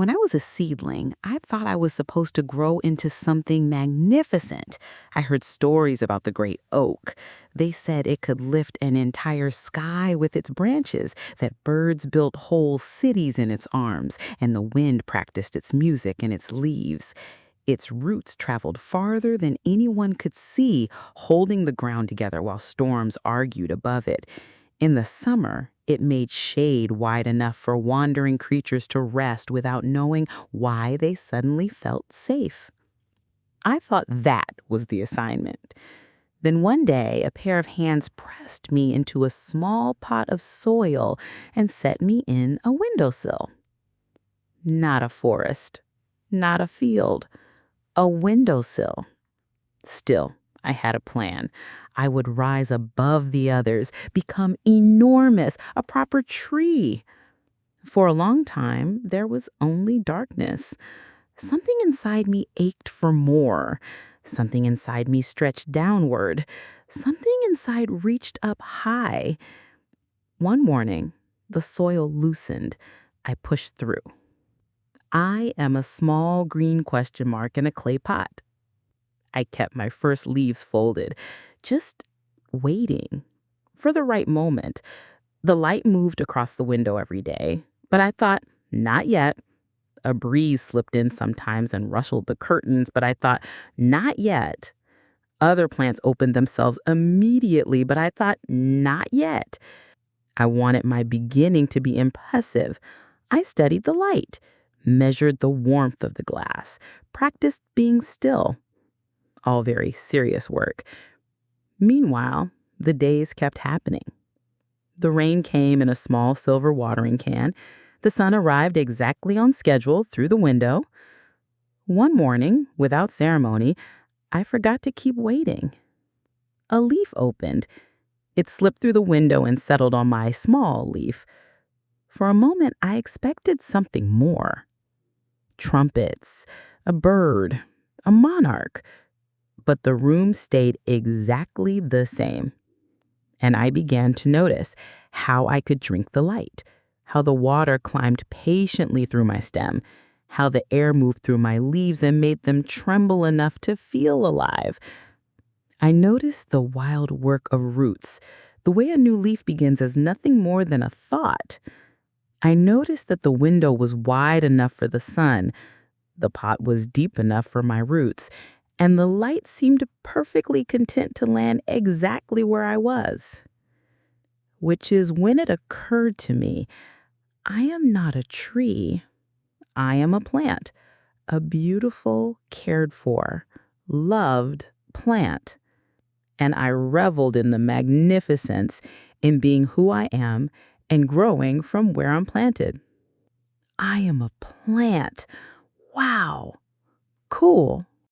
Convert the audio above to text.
When I was a seedling, I thought I was supposed to grow into something magnificent. I heard stories about the great oak. They said it could lift an entire sky with its branches, that birds built whole cities in its arms, and the wind practiced its music in its leaves. Its roots traveled farther than anyone could see, holding the ground together while storms argued above it. In the summer, it made shade wide enough for wandering creatures to rest without knowing why they suddenly felt safe. I thought that was the assignment. Then one day, a pair of hands pressed me into a small pot of soil and set me in a windowsill. Not a forest, not a field, a windowsill. Still, I had a plan. I would rise above the others, become enormous, a proper tree. For a long time, there was only darkness. Something inside me ached for more. Something inside me stretched downward. Something inside reached up high. One morning, the soil loosened. I pushed through. I am a small green question mark in a clay pot. I kept my first leaves folded, just waiting for the right moment. The light moved across the window every day, but I thought, not yet. A breeze slipped in sometimes and rustled the curtains, but I thought, not yet. Other plants opened themselves immediately, but I thought, not yet. I wanted my beginning to be impressive. I studied the light, measured the warmth of the glass, practiced being still. All very serious work. Meanwhile, the days kept happening. The rain came in a small silver watering can. The sun arrived exactly on schedule through the window. One morning, without ceremony, I forgot to keep waiting. A leaf opened. It slipped through the window and settled on my small leaf. For a moment, I expected something more. Trumpets, a bird, a monarch. But the room stayed exactly the same. And I began to notice how I could drink the light, how the water climbed patiently through my stem, how the air moved through my leaves and made them tremble enough to feel alive. I noticed the wild work of roots, the way a new leaf begins as nothing more than a thought. I noticed that the window was wide enough for the sun, the pot was deep enough for my roots, and the light seemed perfectly content to land exactly where I was. Which is when it occurred to me, I am not a tree. I am a plant, a beautiful, cared for, loved plant. And I reveled in the magnificence in being who I am and growing from where I'm planted. I am a plant. Wow. Cool.